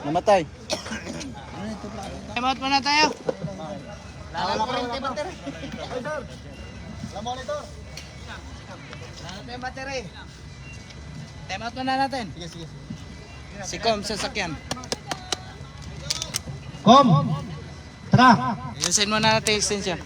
Namatay. Time out muna tayo. Wala pa rin battery. Wala monitor. Wala yung battery. Time out muna natin. Sige. Si Com sa sakyan. Kom! Tara! Ayusin muna natin extension.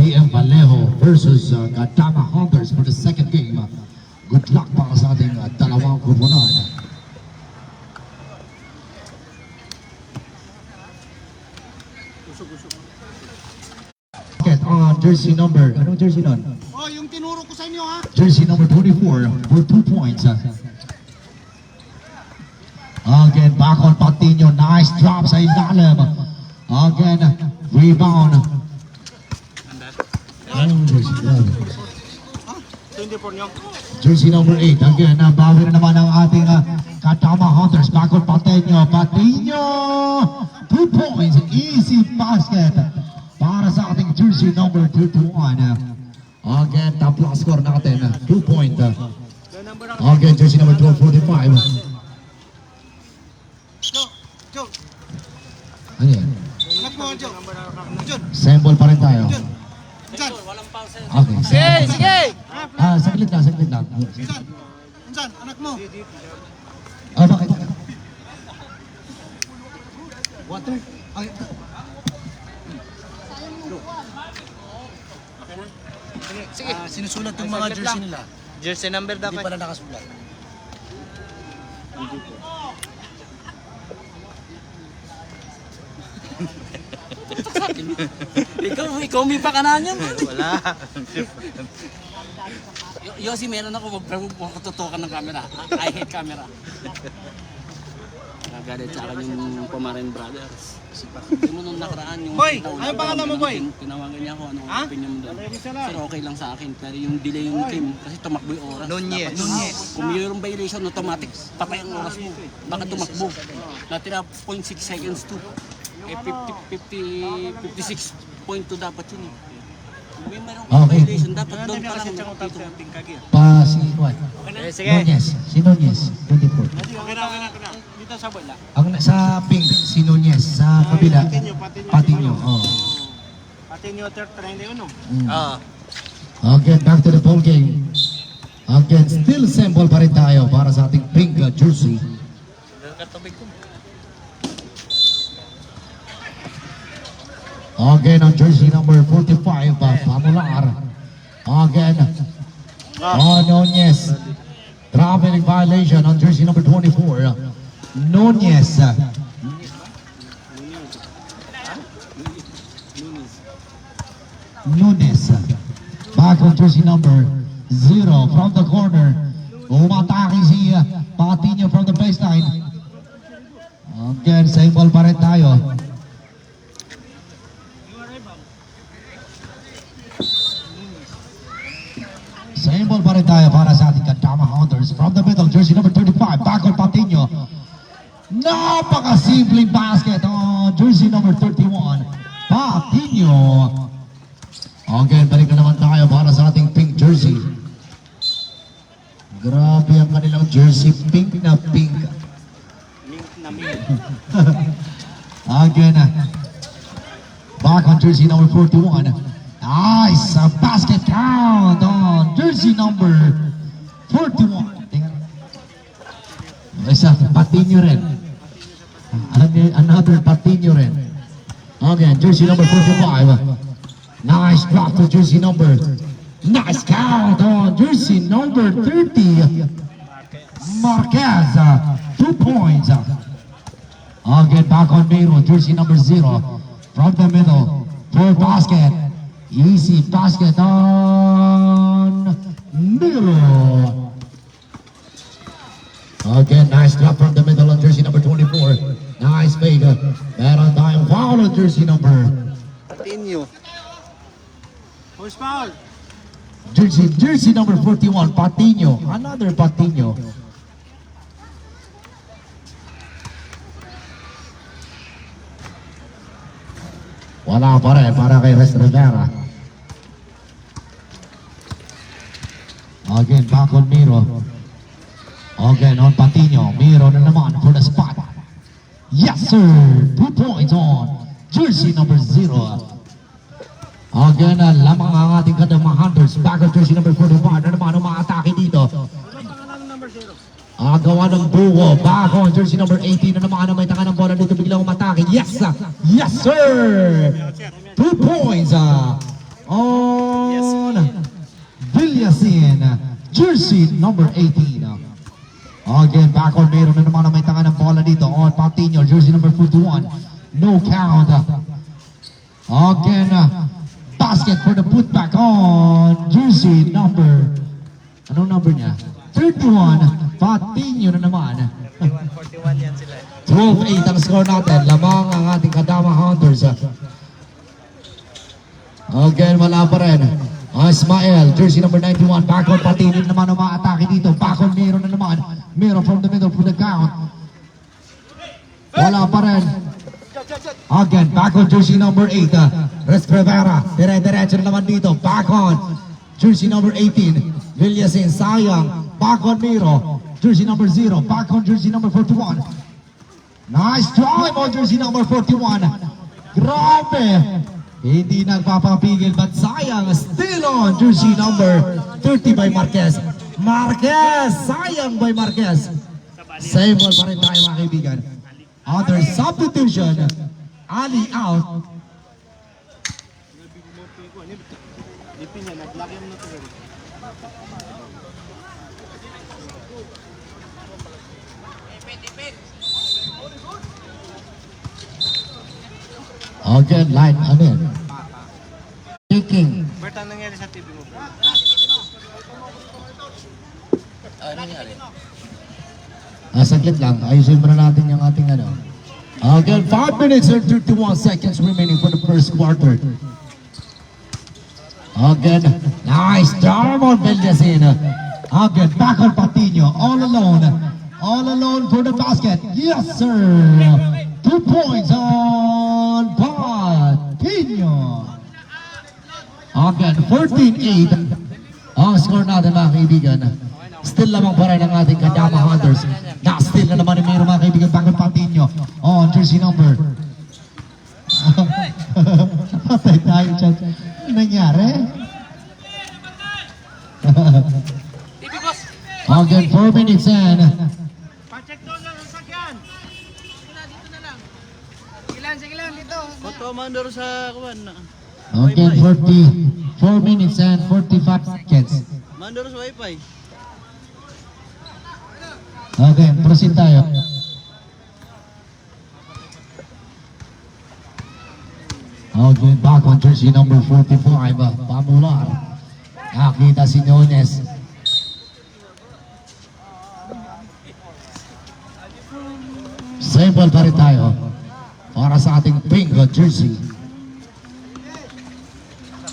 PM Vallejo versus Kadama Hunters for the second game. Good luck para sa ating dalawang kupunan. On jersey number, anong jersey nun? Oh, yung tinuro ko sa inyo ha. Jersey number 24 for 2 points. Again, back on Patino. Nice drop sa ilalim. Again, rebound. Jersey number 8. Again, bawi na naman ang ating Kadama Hunters. Back on Patino. Patino! 2 points. Easy basket para sa ating jersey number 21. Again, top plus score natin. 2 point. Again, jersey number 1245. Joe, Ano yan? anak mo, Joe. John, Sample pa rin tayo. John. Okay. Sige, sige! Saglit lang, saglit lang. Saan? Saan? Anak mo. Bakit? Water. Ay, Sige. sinusulat yung mga Saglit jersey lang. nila. Jersey number Hindi dapat. pala nakasulat. Ikaw may pakanan yan. Wala. Yossi, meron ako magtutukan ng camera. I hate camera. Nagalit sa akin yung Pamarin Brothers. Hindi mo nung nakaraan yung... Boy, ano pangalan mo, Boy? Tinawagan niya ako, anong Ha? opinion mo doon. Pero okay lang sa akin. Pero yung delay yung team, kasi tumakbo yung oras. Nunez. Dapat, kung mayroong violation, automatic, patay ang oras mo. Baka tumakbo. Natira 0.6 seconds to. Eh, 56.2 dapat yun eh. Kung may mayroong Okay. violation, dapat doon pa lang dito. Pa si Juan. Sige. Nunez. Si Nunez. 24. Dito sa bola. Ang sa pink, si Nunez. Sa kabila, Patino. Oh. Patinyo 31. Oo. Again, back to the ball game. Again, still sample pa rin tayo para sa ating pink jersey. Again, on jersey number 45, Pamular. Again, Nunez. Traveling violation on jersey number 24. Nunez. Nunez. Back on jersey number 0 from the corner. Umatake si Patino from the baseline. Again, same ball pa rin tayo. Same ball pa rin tayo para sa ating Kadama Hunters. From the middle, jersey number 35, back on Patino. Napaka-simpleng basket on jersey number 31, Patino. Again, balik na naman tayo para sa ating pink jersey. Grabe ang kanilang jersey, pink na pink. Again, back on jersey number 41. Nice! A basket count on jersey number 41. Tingnan. Isa, Patino rin. Another Patino rin. Again, jersey number 45. Nice drop to jersey number. Nice count on jersey number 30. Marquez, 2 points. Again, back on Miro, jersey number 0. From the middle, for basket. Easy basket on Miro. Again, nice drop from the middle on jersey number 24. Nice fade. Meron tayong foul on jersey number. Patinyo. Who's foul? Jersey number 41, Patino. Another Patino. Wala pa rin para kay Rest Rivera. Again, back on Miro. Again, on Patino. Miro na naman for the spot. Yes, sir! 2 points on jersey number 0. Again, lamang ang ating Kadama Hunters. Back on jersey number 45. Na naman ang mga atake dito. Gawa ng buwo. Back on jersey number 18. Na naman ang may tanga ng bola dito. Biglang umatake. Yes! Yes, sir! 2 points on Villasin, jersey number 18. Again, back on meron na naman ang may tanga ng bola dito on Patiño, jersey number 41. No count. Again, basket for the putback on jersey number, anong number niya? 31, Patiño na naman. 41 yan sila. 12-8 ang score natin. Lamang ang ating Kadama Hunters. Again, wala pa rin. Ismael, jersey number 91. Back on Patiño naman ang ma-atake dito. Back on meron na naman. Meron from the middle for the count. Wala pa rin. Again, back on jersey number 8. Res Rivera, dire-diretso na naman dito. Back on jersey number 18. Villasin, sayang. Back on Miro, jersey number 0. Back on jersey number 41. Nice drive on jersey number 41. Grabe. Hindi nagpapapigil, but sayang. Still on jersey number 30 by Marquez. Marquez, sayang by Marquez. Same ball pa rin tayo mga kaibigan. Other substitution. Ali out. Lipin niya, nag-lock yung na ito. Again, line, ano yan? Kicking. Bert, anong nangyari sa TV mo? Ano nangyari? Saglit lang. Ayusin muna natin yung ating ano. Again, 5 minutes and 31 seconds remaining for the first quarter. Again, nice job on Villasin. Again, back on Patiño. All alone. All alone for the basket. Yes, sir. 2 points on Patiño. Again, 14-8. Ang score natin mga kaibigan. Still lamang pa rin ang ating Kadama Hunters. Na-still na naman ni Miro mga kaibigan. Back on Patiño. On jersey number. Patay tayo dyan. Ano nangyari? Again, 4 minutes in. Pacheck doon lang ang sakyan! Dito na lang. Sige lang, dito. Commander sa kuwan na. Again, 4 minutes and 45 seconds. Mandor sa wifi. Okay, proceed tayo. Okay, back on jersey number 45, Pamular. Nakita si Nones. Sample pa rin tayo para sa ating pink jersey.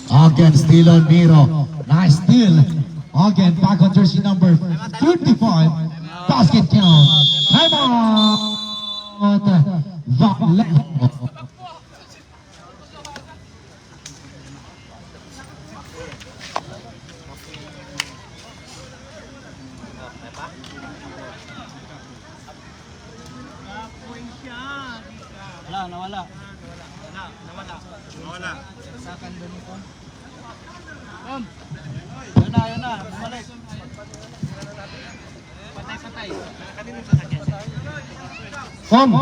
Again, still on Miro. Nice steal. Again, back on jersey number 35. Basket count. Time out. Vallejo. Nawala. Yun na. Bumalik. Patay. Kanino sa sakyan? Kom.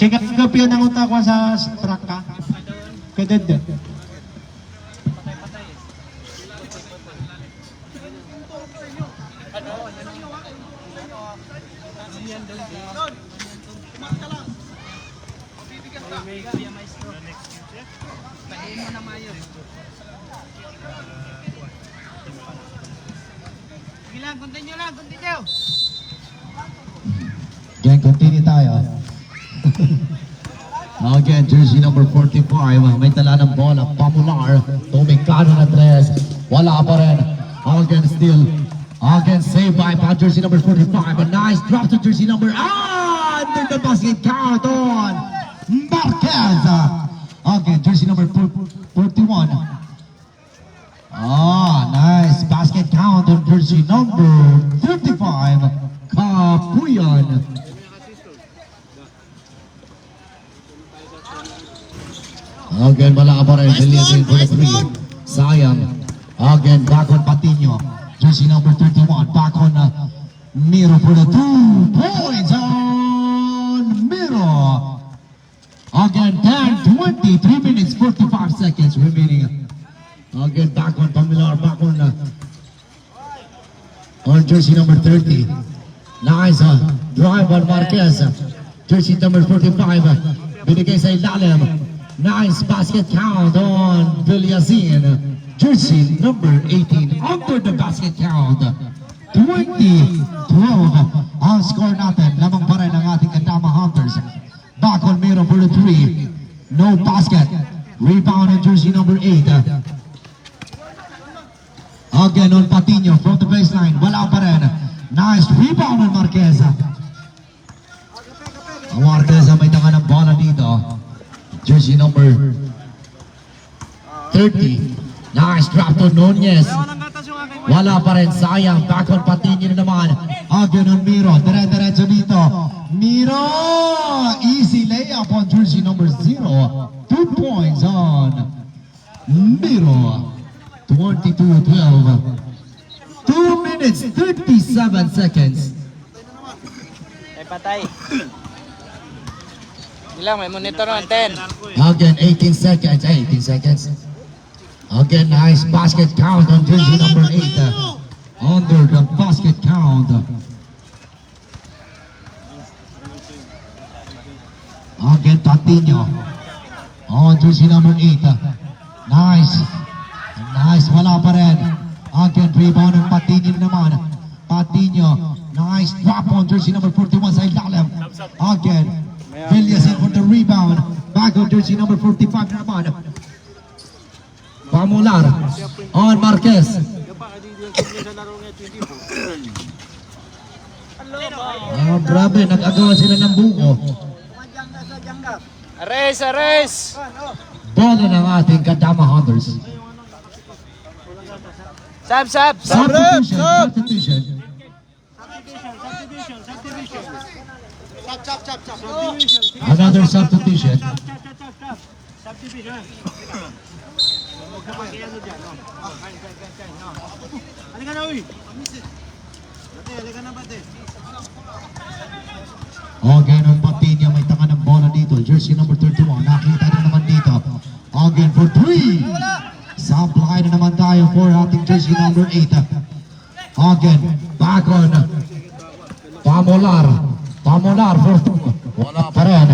Check up yun ang utak ko sa truck ka. Kadad. Continue. Again, continue tayo. Again, jersey number 45. May tala ng bola. Pamular. Tumikado na tres. Wala pa rin. Again, still. Again, saved by jersey number 45. A nice drop to jersey number. Under the basket count on Marquez. Again, jersey number 41. Nice basket count on jersey number 35. Kapuyan. Again, wala pa rin. Villasin for the 3. Sayang. Again, back on Patiño. Jersey number 31. Back on Miro for the 2 points on Miro. Again, 10, 20, 3 minutes, 45 seconds remaining on jersey number 30. Nice drive on Marquez. Jersey number 45. Binigay sa ilalim. Nice basket count on Villazin. Jersey number 18 under the basket count. 20-12 ang score natin. Lamang pa rin ang ating Kadama Hunters. Back on Miro for the 3. No basket. Rebound on jersey number 8. Again on Patino from the baseline. Wala pa rin. Nice rebound on Marquez. Ang Marquez may tanga ng bola dito. Jersey number 30. Nice drop to Nunez. Wala pa rin, sayang. Back on Patino na naman. Again on Miro. Dire-diretso dito. Miro! Easy layup on jersey number 0. 2 points on Miro. 22-12. 2 minutes, 37 seconds. Ay, patay. Ilang, may monitor naman, 10. Again, 18 seconds. 18 seconds. Again, nice basket count on jersey number 8. Under the basket count. Again, Patino. On jersey number 8. Nice. Nice, wala pa rin. Again, rebound ng Patino naman. Patino. Nice drop on jersey number 41 sa ilalim. Again, Villazin for the rebound. Back on jersey number 45 naman. Pamular on Marquez. Grabe, nag-agawa sila ng buko. Ares, ares! Bola ng ating Kadama Hunters. Sab, sab! Substitution. Another substitution. Halika na, uy! Halika na, bate. Again on Patino, may tanga ng bola dito. Jersey number 31. Nakita na naman dito. Again for 3. Supply na naman tayo for ating jersey number 8. Again, back on Pamular. Pamular for 2. Wala pa rin.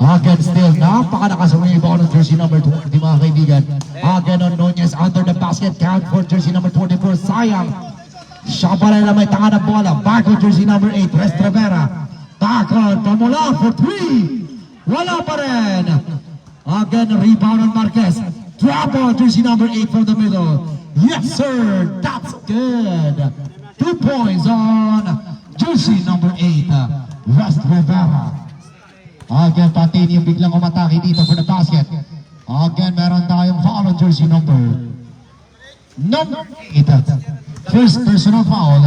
Again, still napakalakas ang rebound ng jersey number 20, mga kaibigan. Again on Nunez under the basket count for jersey number 24. Sayang. Siya pa rin na may tanga ng bola. Back on jersey number 8, Rest Rivera. Back on Pamular for 3. Wala pa rin. Again, rebound on Marquez. Drop on jersey number 8 from the middle. Yes, sir. That's good. 2 points on jersey number 8, Rest Rivera. Again, Patino yung biglang umatake dito for the basket. Again, meron tayong foul on jersey number 8. First personal foul.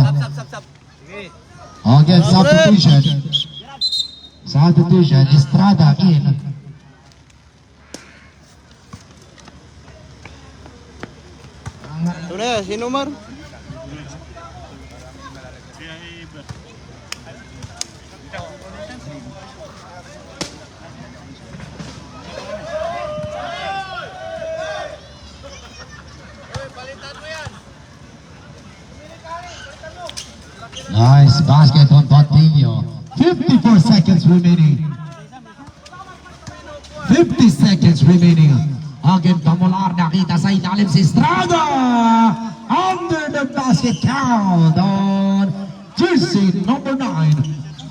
Again, substitution. Substitution, Estrada in. Ito na yan, sino Mar? Nice basket on Patino. 54 seconds remaining. 50 seconds remaining. Again, Pamular nakita sa ilalim si Estrada. Under the basket count on jersey number 9.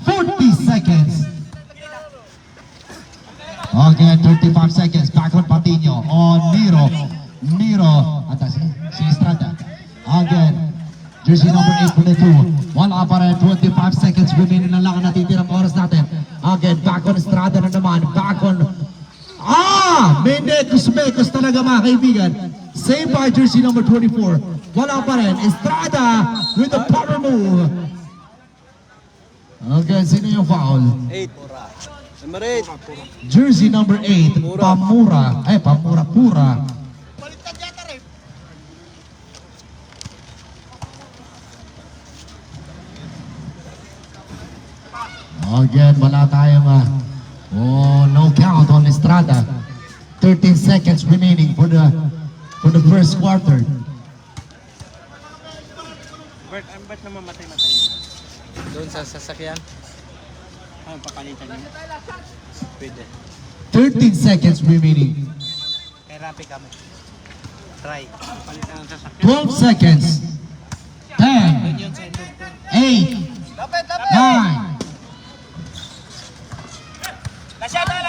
40 seconds. Again, 35 seconds. Back on Patino. On Miro. Miro. Atas si Estrada. Again, jersey number 8 for the 2. Wala pa rin. 25 seconds remaining na lang ang natitirang oras natin. Again, back on Estrada na naman. Back on... May mekos talaga mga kaibigan. Save by jersey number 24. Wala pa rin. Estrada with the power move. Again, sino yung foul? 8. Number 8. Jersey number 8, Pamura. Ay, Pamura Pura. Again, wala tayong no count on Estrada. 13 seconds remaining for the first quarter. Ba't namamatay-matay yun? Doon sa sasakyan. Ano, papalitan niyo? Pwede. 13 seconds remaining. Kay Rapi kami. Try. Palitan ang sasakyan. 12 seconds. 10, Yun sa indog ko. 8, 9,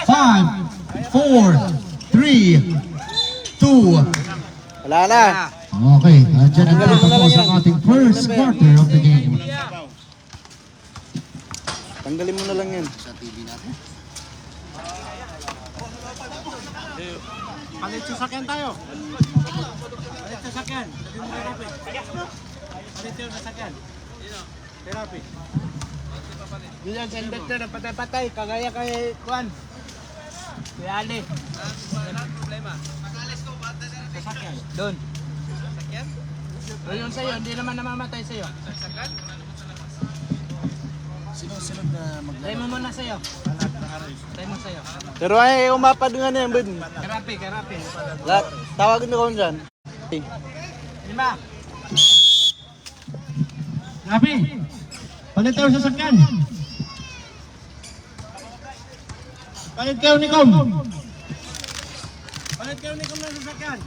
5, 4, 3, 2. Wala na. Okay, dyan ang tapos ang ating first quarter of the game. Tanggalin mo na lang yan. Palit sasakyan tayo. Palit sasakyan. Sabi mo kay Rapi. Palit yung sasakyan. Kay Rapi. Diyan sa indog na patay-patay. Kagaya kay Juan. Kay Ali. Walang problema. Sasakyan. Doon. Sasakyan? Doon yung sa'yo. Hindi naman namamatay sa'yo. Sasakyan? Sunod na maglaro. Try mo muna sa'yo. Try mo sa'yo. Pero ay, umapad nga na yan, bud. Karapi, karapi. Tawagin mo ko dyan. Lima. Rapi, palit tayo sa sakyan. Palit kayo ni Kom. Palit kayo ni Kum ng sasakyan.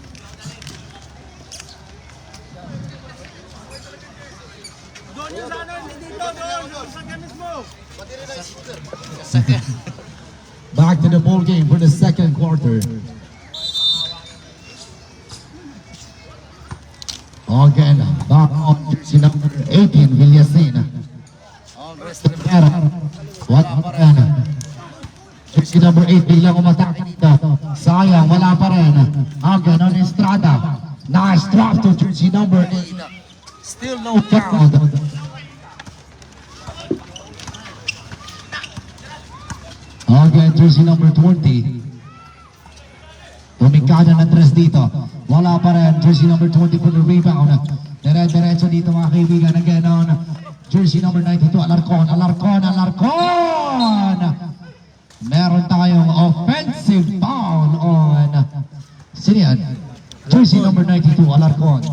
Doon yung sa ano, hindi dito, doon. Yung sasakyan mismo. Back to the ball game for the second quarter. Again, back on jersey number 18, Villasin. Rivera. What pa rin? Jersey number 8, biglang umatake dito. Sayang, wala pa rin. Again on Estrada. Nice drop to jersey number 8. Still no count. Again, jersey number 20. Tumikada ng tres dito. Wala pa rin. Jersey number 20 for the rebound. Dire-diretso dito mga kaibigan. Again on jersey number 92. Alarcon, Alarcon, Alarcon! Meron tayong offensive foul on Sinian. Jersey number 92, Alarcon.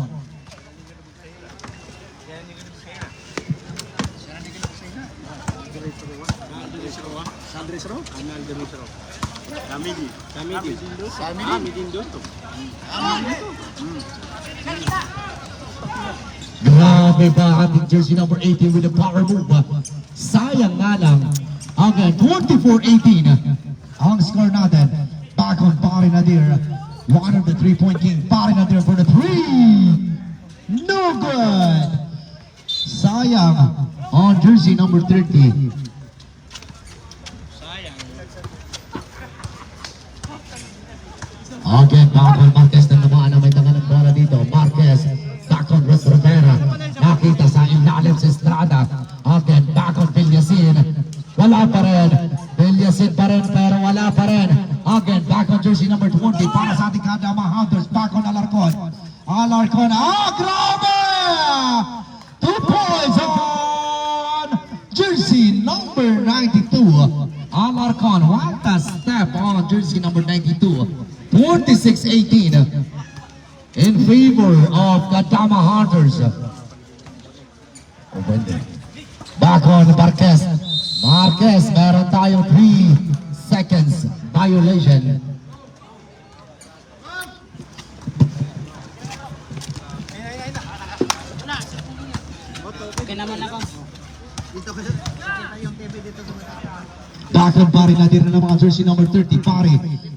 Grabe ba ating jersey number 18 with the power move. Sayang nga lang. Again, 24-18 ang score natin. Back on Pari Nadir. One of the 3-point king. Pari Nadir for the 3. No good. Sayang on jersey number 30. Again, back on Marquez na naman ang may tangan ng bola dito. Marquez, back on Ros Rivera. Nakita sa ilalim si Estrada. Again, back on Villasin. Wala pa rin. Villasin pa rin pero wala pa rin. Again, back on jersey number 20 para sa ating Kadama Hunters. Back on Alarcon. Alarcon. Grabe! 2 points on jersey number 92. Alarcon, what a step on jersey number 92. 26-18 in favor of Kadama Hunters. Back on Marquez. Marquez, meron tayong 3 seconds violation. Okay naman ako. Back on Pari Nadir na mga jersey number 30. Pari,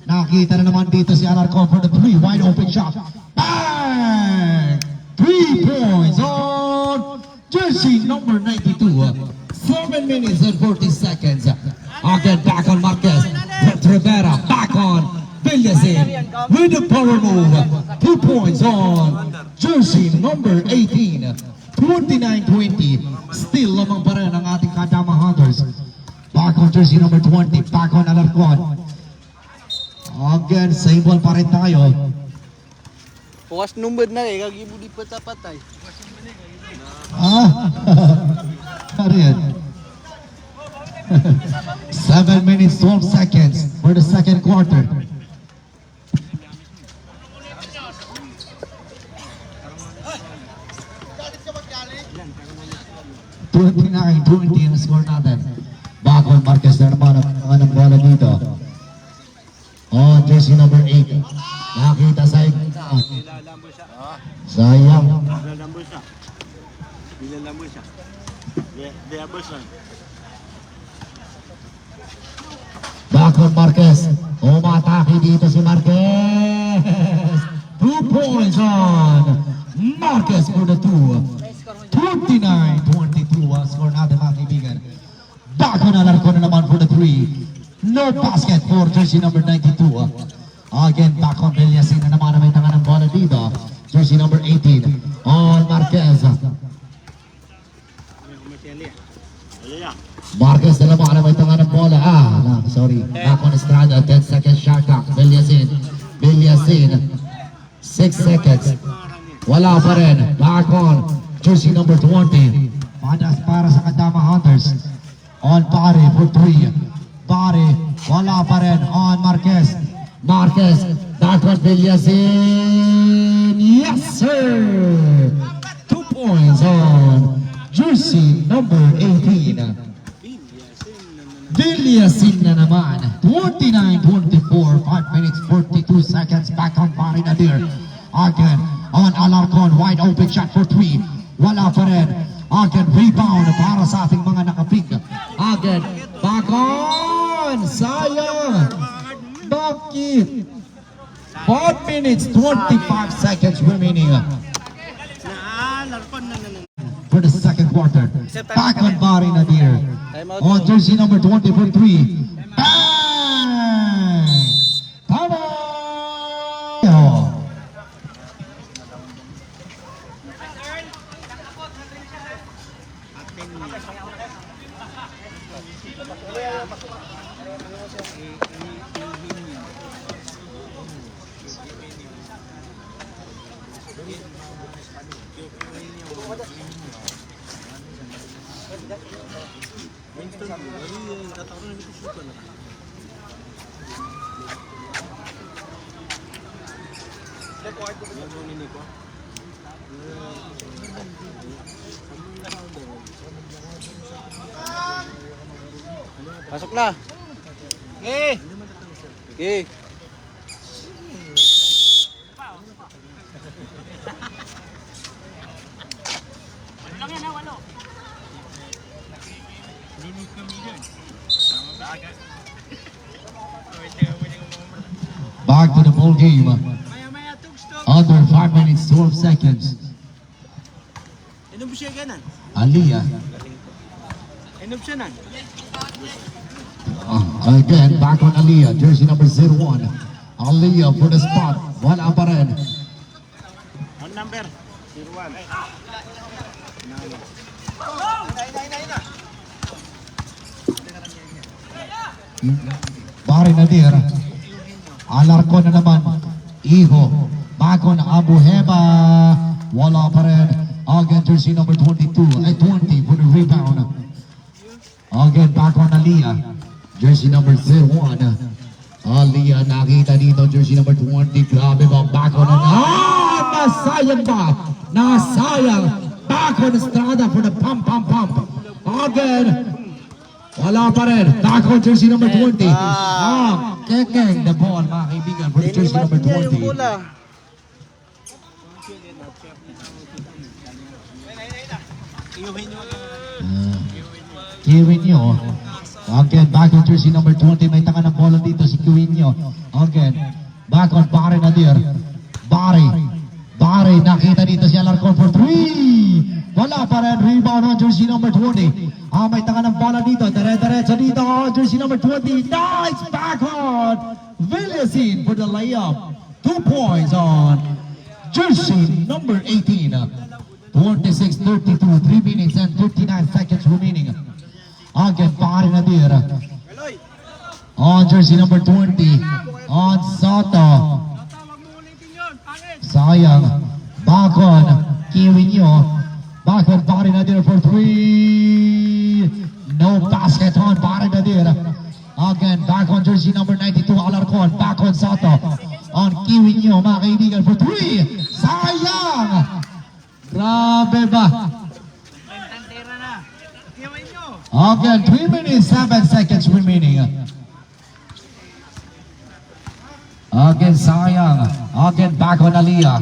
nakita na naman dito si Alarcon for the 3. Wide open shot. Bang! 3 points on jersey number 92. 7 minutes and 40 seconds. Again, back on Marquez. Rivera, back on Villasin with the power move. 2 points on jersey number 18. 29-20. Still lamang pa rin ang ating Kadama Hunters. Back on jersey number 20. Back on Alarcon. Again, same ball pa rin tayo. Pukas numbad na eh, kagibo di patapatay. Ano yan? 7 minutes, 12 seconds for the second quarter. 29-20 ang score natin. Bacon Marquez na naman ang bola dito. On jersey number 8. Nakita sa ikan. Sayang. Nilalamboy siya. Nilalamboy siya. Diabos lang. Bacon Marquez. Umatake dito si Marquez. 2 points on Marquez for the 2. 29-22 ang score natin mga kaibigan. Bacon Alarcon na naman for the 3. No basket for jersey number 92. Again, Bacon Villasin na naman na may tangan ng bola dito. Jersey number 18 on Marquez. Marquez na naman na may tangan ng bola. Sorry. Bacon Estrada, 10 seconds shot clock. Villasin. 6 seconds. Wala pa rin. Bacon, jersey number 20. Padas para sa Kadama Hunters. On Pare for 3. Pare, wala pa rin. On Marquez. Marquez, Bacon Villasin. Yes, sir! 2 points on jersey number 18. Villasin na naman. 29-24. 5 minutes 42 seconds. Back on Pare Nadir. Again, on Alarcon. Wide open shot for 3. Wala pa rin. Again, rebound para sa ating mga nakapig. Again, Bacon. Sayang. Bakit? 5 minutes 25 seconds remaining for the second quarter. Bacon Pare Nadir. On jersey number 20 for 3. Bang! Tama! Pasok na. Okay. Okay. Back to the ball game. Under 5 minutes 12 seconds. Inom siya ganan. Aliyah. Inom siya nan. Again, back on Aliyah. Jersey number 01. Aliyah for the spot. Wala pa rin. On number 01. Pare Nadir. Alarcon na naman. Iho. Bacon Abu Heba. Wala pa rin. Again, jersey number 22. Ay, 20 for the rebound. Again, back on Aliyah. Jersey number 01. Aliyah, nakita dito. Jersey number 20. Grabe ba? Back on nasayang ba? Nasayang. Back on Estrada for the pump. Again. Wala pa rin. Back on jersey number 20. Kekeng the ball, mga kaibigan, for the jersey number 20. Kiwinyo. Again, back on jersey number 20. May taka ng bola dito si Kiwinyo. Again, back on Pare Nadir. Pare, nakita dito si Alarcon for 3. Wala pa rin. Rebound on jersey number 20. May taka ng bola dito. Dire-diretso dito. Jersey number 20. Nice back on Villasin for the layup. 2 points on jersey number 18. 26-32. 3 minutes and 59 seconds remaining. Again, Pare Nadir. On jersey number 20. On Soto. Sayang. Bacon. Kiwinyo. Bacon Pare Nadir for 3. No basket on Pare Nadir. Again, back on jersey number 92, Alarcon. Back on Soto. On Kiwinyo, mga kaibigan, for 3. Sayang! Grabe ba? Again, 3 minutes, 7 seconds remaining. Again, sayang. Again, back on Aliyah.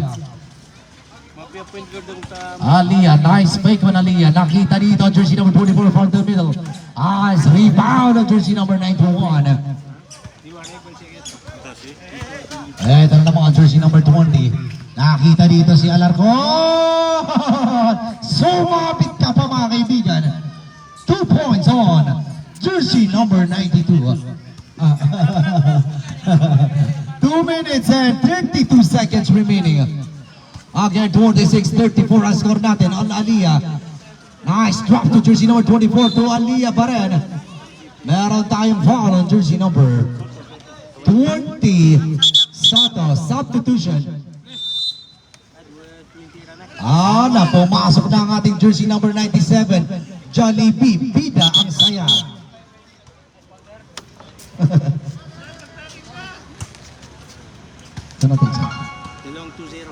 Mafia point guard doon sa... Aliyah, nice fake on Aliyah. Nakita dito, jersey number 24 from the middle. Nice rebound of jersey number 91. Ito na naman ang jersey number 20. Nakita dito si Alarcon. Sumabit ka pa mga kaibigan. 2 points on jersey number 92. 2 minutes and 32 seconds remaining. Again, 26-34 ang score natin on Aliyah. Nice drop to jersey number 24 to Aliyah pa rin. Meron tayong foul on jersey number 20. Soto, substitution. Pumasok na ang ating jersey number 97. Jollibee, bida ang saya. Ito natin sa. Dalawang 2-0.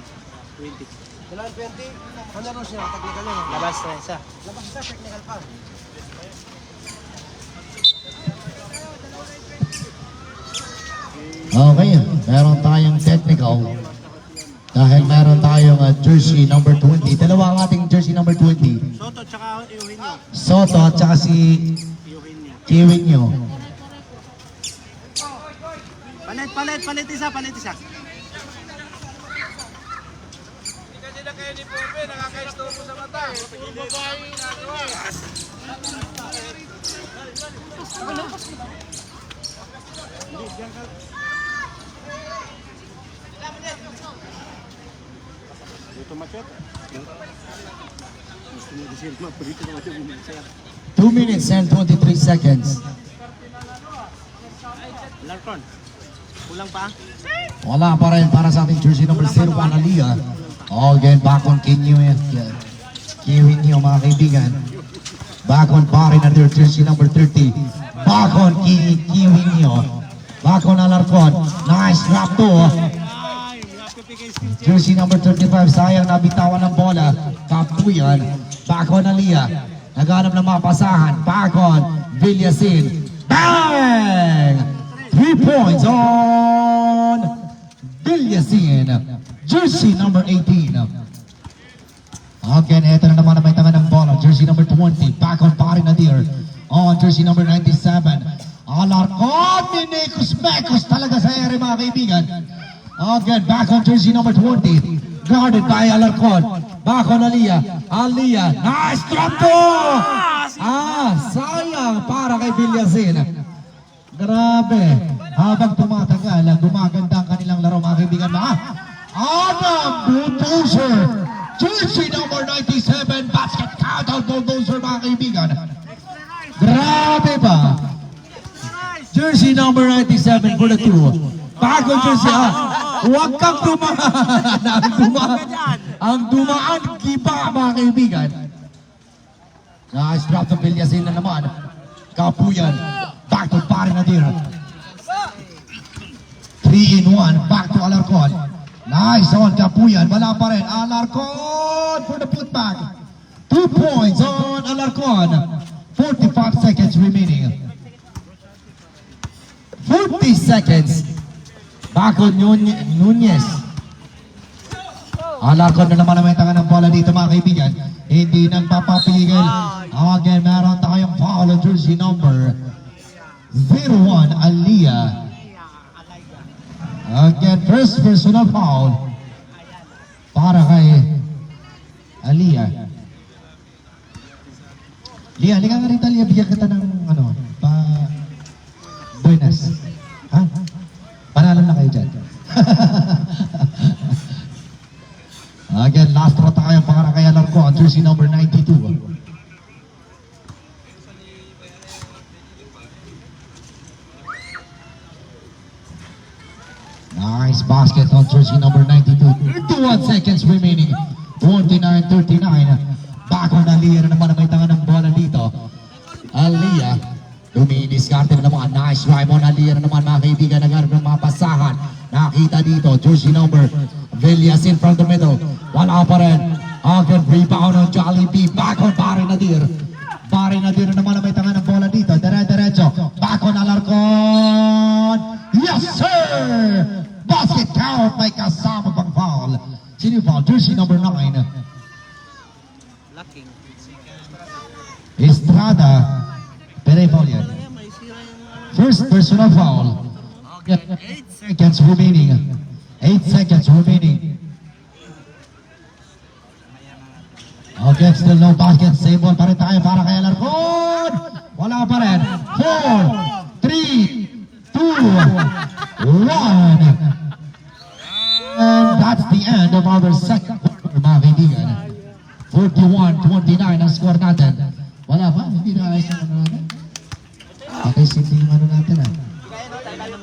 20. Dalawang 20. Ano rin siya? Technical yun. Labas na isa. Labas isa, technical pa. Okay, meron tayong technical. Dahil meron tayong jersey number 20. Dalawa ang ating jersey number 20. Soto tsaka Eugenio. Soto at saka si Eugenio. Kiwinyo. Palit isa. Ito macet. Gusto mo disir mo, perito na macet mo sir. 2 minutes and 23 seconds. Larkon. Kulang pa? Wala pa rin para sa ating jersey number 01 Aliyah. Again, back on Kiwinyo mga kaibigan. Back on Pari na their jersey number 30. Back on Kiwinyo. Back on Alarcon. Nice drop to. Jersey number 35, sayang nabitawan ng bola. Kapuyan. Back on Aliyah. Naghanap ng mga pasahan. Back on Villasin. Bang! 3 points on Villasin. Jersey number 18. Again, ito na naman ang may tanga ng bola. Jersey number 20. Back on Pari Nadir. On jersey number 97. Alarcon. Minekos-mekos talaga sa ere mga kaibigan. Again, back on jersey number 20. Guarded by Alarcon. Back on Aliyah. Aliyah. Nice drop to! Sayang para kay Villasin. Grabe. Habang tumatagal, gumaganda ang kanilang laro mga kaibigan. Adam Bulldozer. Jersey number 97. Basket count out Bulldozer mga kaibigan. Grabe ba? Jersey number 97 for the two. Back on jersey. Huwag kang dumaan. Ang dumaan, kiba mga kaibigan. Nice drop to Villasin na naman. Kapuyan. Back to Pari Nadir. 3-in-1. Back to Alarcon. Nice on Kapuyan. Wala pa rin. Alarcon for the putback. 2 points on Alarcon. 45 seconds remaining. 40 seconds. Back on Nunez. Alarcon na naman ang may tanga ng bola dito mga kaibigan. Hindi nagpapapigil. Again, meron tayong foul on jersey number 01, Aliyah. Again, first personal foul para kay Aliyah. Lia, halika nga rito, Lia. Bigyan kita ng bonus. Ha? Panalo na kayo dyan. Again, last throw tayo para kay Alarcon, jersey number 92. Nice basket on jersey number 92. 31 seconds remaining. 29-39. Back on Aliyah na naman ang may tanga ng bola dito. Aliyah. Dumidiskarte na naman. Nice drive on Aliyah na naman mga kaibigan. Nagharap ng mga pasahan. Nakita dito. Jersey number Villasin from the middle. Wala pa rin. Again, rebound on Jollibee. Back on Pari Nadir. Pari Nadir na naman ang may tanga jersey number 9. Lacking. Estrada. Pere foul yan. First personal foul. 8 seconds remaining. 8 seconds remaining. Okay, still no basket. Same ball pa rin tayo para kay Alarcon. Wala pa rin. 4, 3, 2, 1. And that's the end of our second quarter, mga kaibigan. 41-29 ang score natin. Wala ba? Hindi na ayos yung ano natin. Okay, simple yung ano natin ah.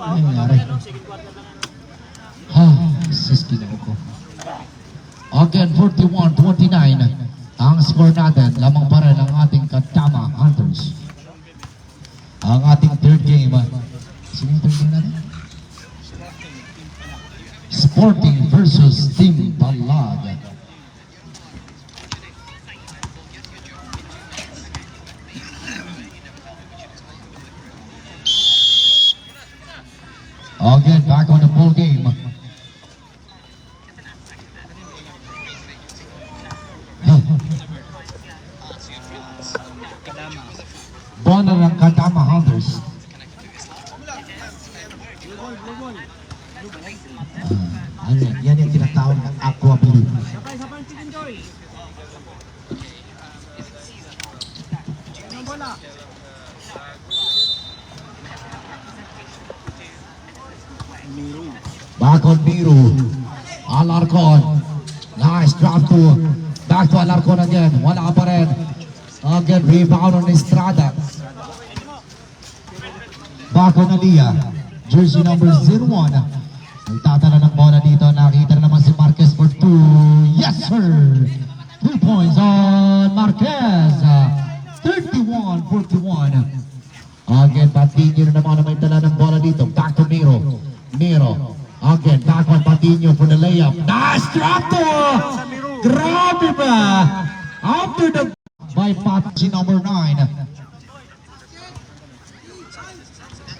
Ano yung nangyari? Siski na ako. Again, 41-29 ang score natin. Lamang pa rin ang ating Katama Hunters. Ang ating third game. Sino yung third game natin? Sporting versus Team Balag. Again, back on the ball game. Bonner ng Katama Hunters. Ano yan? Yan yung tinatawag ng Aqua Blue. Sabay, chicken joy. Anong bola? Back on Biro. Alarcon. Nice drop to. Back to Alarcon again. Wala pa rin. Again, rebound on Estrada. Back on Aliyah. Jersey number 01. Nagtatala ng bola dito. Nakita na naman si Marquez for 2. Yes, sir! 3 points on Marquez. 31-41. Again, Patinho na naman na may tala ng bola dito. Back to Miro. Miro. Again, back on Patinho for the layup. Nice drop to! Grabe ba? After the... by Patinho number 9.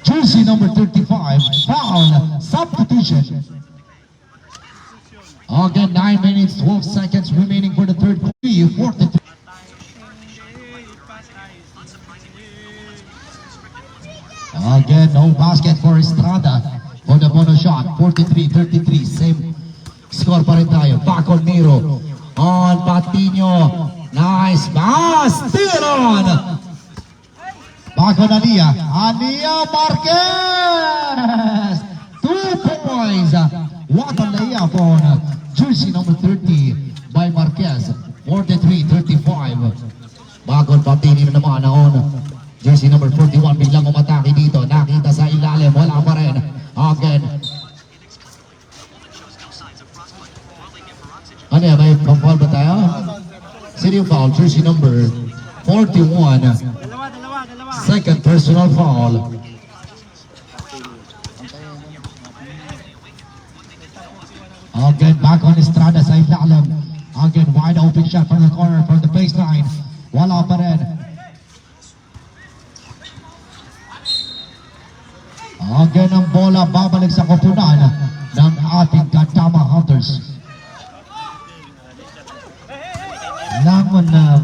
Jersey number 35, foul, substitution. Again, 9 minutes, 12 seconds remaining for the third quarter. 43. Again, no basket for Estrada for the bonus shot. 43-33, same score pa rin tayo. Back on Miro, on Patinho. Nice pass, steal on. Back on Aliyah. Aliyah Marquez! 2 points. What a layup on jersey number 30 by Marquez. 43-35. Back on Patinho na naman on jersey number 41. Biglang umatake dito. Nakita sa ilalim. Wala pa rin. Again. Ano yan? May foul ba tayo? Sino yung foul? Jersey number 41. Dalawa. Second personal foul. Again, back on Estrada sa ilalim. Again, wide open shot from the corner, from the baseline. Wala pa rin. Again, ang bola babalik sa koponan ng ating Katama Hunters. Lamon na.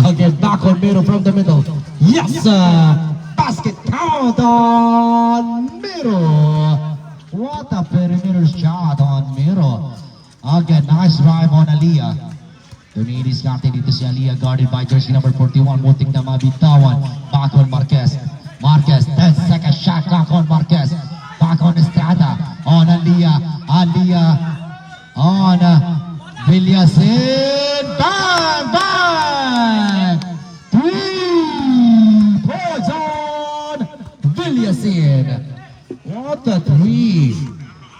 Again, back on Miro from the middle. Yes, basket count on Miro. What a perimeter shot on Miro. Again, nice drive on Aliyah. Dumidiskarte dito si Aliyah, guarded by jersey number 41. Muntik na mabitawan. Back on Marquez. Marquez, 10-second shot clock on Marquez. Back on Estrada. On Aliyah. Aliyah on Villasin. Bang! Bang! 3 points on Villasin. What a 3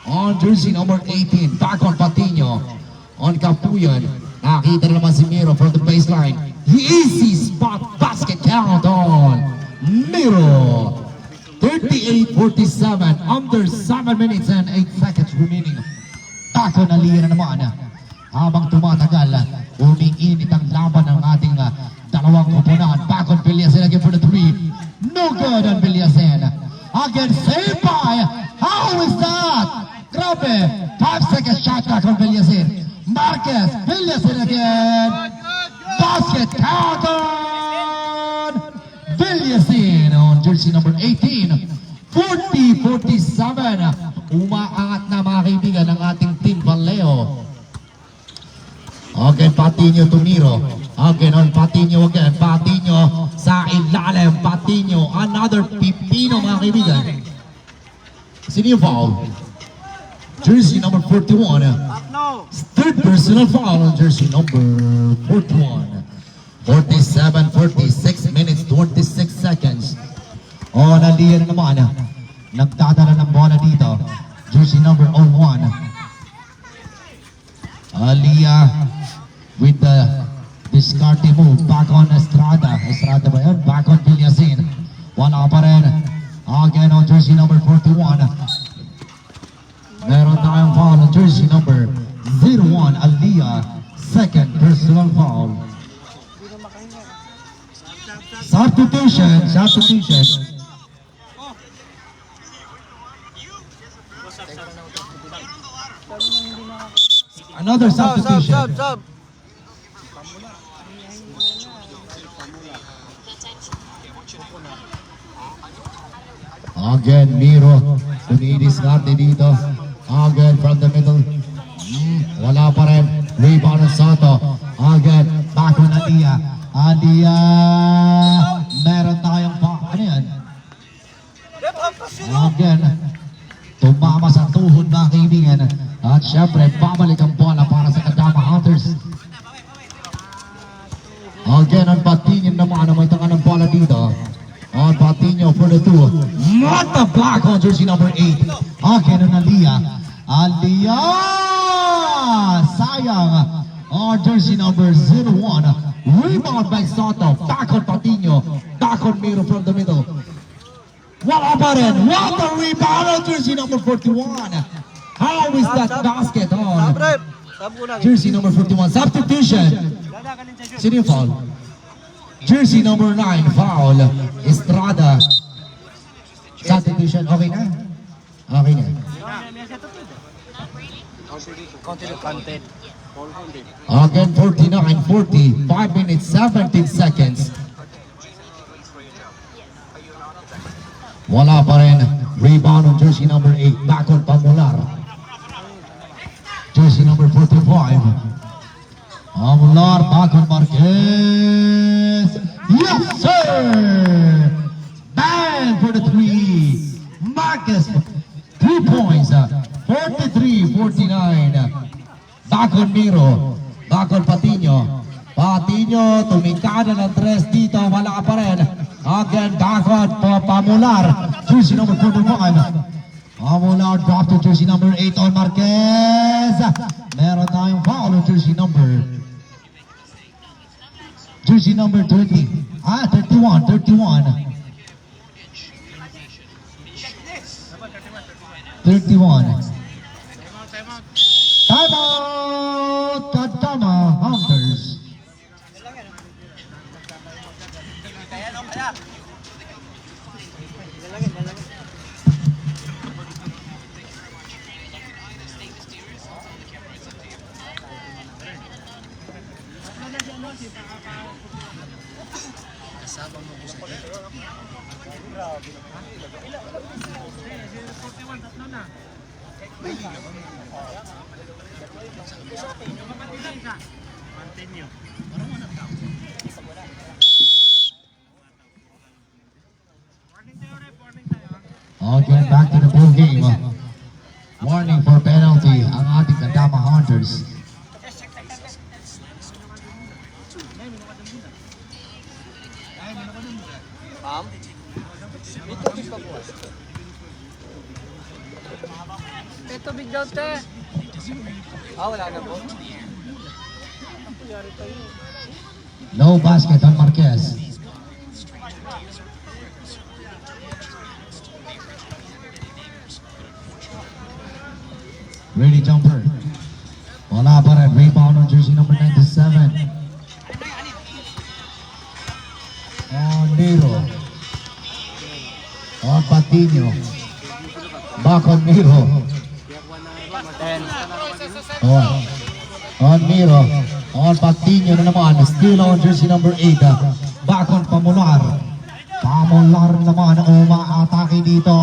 on jersey number 18. Back on Patinho. On Kapuyan. Nakita na naman si Miro from the baseline. Easy spot basket count on Miro. 38-47. Under 7 minutes and 8 seconds remaining. Back on Aliyah na naman. Habang tumatagal, umiinit ang laban ng ating dalawang koponan. Back on Villasin again for the 3. No good on Villasin. Again, saved by. How is that? Grabe. 5-second shot clock on Villasin. Marquez, Villasin again. Basket count on Villasin on jersey number 18. 40-47. Umaangat na mga kaibigan ng ating team Vallejo. Again, Patino Tumiro. Again on Patino again. Patino sa ilalim. Patino, another pipino mga kaibigan. Sino yung foul? Jersey number 41. Third personal foul on jersey number 41. 47-46 minutes, 26 seconds. O, naliyan na naman. Nagdadala ng bola dito. Jersey number 01. Aliyah with the discarding move. Back on Estrada. Estrada ba yun? Back on Villasin. Wala pa rin. Again on jersey number 41. Meron tayong foul on jersey number 01. Aliyah. Second personal foul. Substitution. Substitution. Another substitution. Again, Miro. Dumidiscarte dito. Again, from the middle. Wala pa rin. Rebound ng Soto. Again, back on Aliyah. Aliyah. Meron tayong ano yan? Again, tumama sa tuhod mga kaibigan. At syempre, babalik ang bola para sa Kadama Hunters. Again, on Patino naman, may tanga ng bola dito. On Patino for the two. Mata back on jersey number 8. Again, on Aliyah. Aliyah! Sayang. On jersey number 01. Rebound by Soto. Back on Patino. Back on Miro from the middle. Wala pa rin. What a rebound on jersey number 41. How is that basket on jersey number 41? Substitution. Sino yung foul? Jersey number 9, foul. Estrada. Substitution. Okay na? Okay na. Again, 49-40. 5 minutes, 17 seconds. Wala pa rin. Rebound on jersey number 8. Back on Pamular. Jersey number 45. Pamular, back on Marquez. Yes, sir! Bang for the 3. Marquez, 3 points. 43-49. Back on Miro. Back on Patino. Patino, tumikada ng 3 dito. Wala pa rin. Again, back on Pamular. Jersey number 41. Pamular drop to jersey number 8 on Marquez. Meron tayong foul on jersey number 20. 31. 31. Time out! Kadama Hunters. Okay, back to the full game. Warning for penalty ang ating Kadama Hunters. Ito big down te. Wala na po. Low basket on Marquez. Ready jumper. Wala pa rin. Rebound on jersey number 97. On Miro. On Patino. Back on Miro. On Miro. On Patiño na naman. Still on jersey number 8. Back on Pamular. Pamular naman umaatake dito.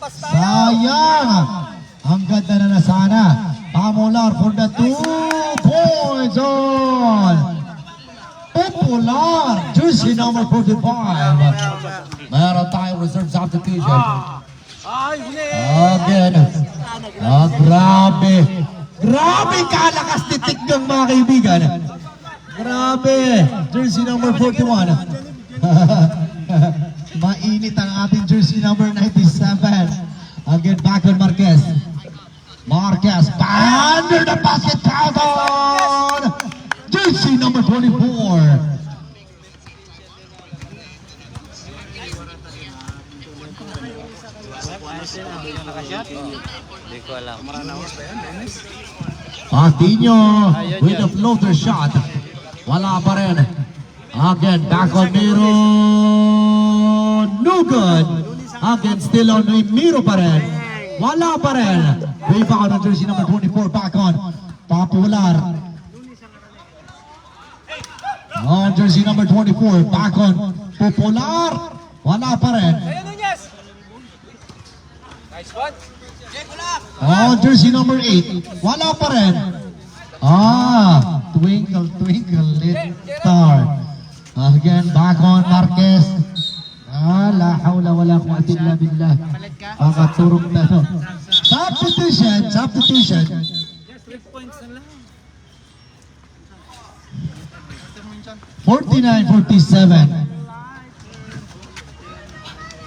Sayang. Ang ganda na sana. Pamular for the 2 points on. Popular. Jersey number 45. Meron tayong reserve substitution. Again. Grabe. Grabe kalakas titik ng mga kaibigan. Grabe. Jersey number 41. Mainit ang ating jersey number 97. Again, back on Marquez. Marquez, under the basket, count on. Jersey number 24. Hindi ko alam. Patiño with a floater shot. Wala pa rin. Again, back on Miro. No good. Again, still on Miro pa rin. Wala pa rin. Rebound on jersey number 24. Back on Popular. On jersey number 24. Back on Popular. Wala pa rin. On jersey number 8. Wala pa rin. Twinkle, twinkle, little star. Again, back on Marquez. La hawla wala quwwata illa billah. Turong na no. Substitution, substitution. 49-47.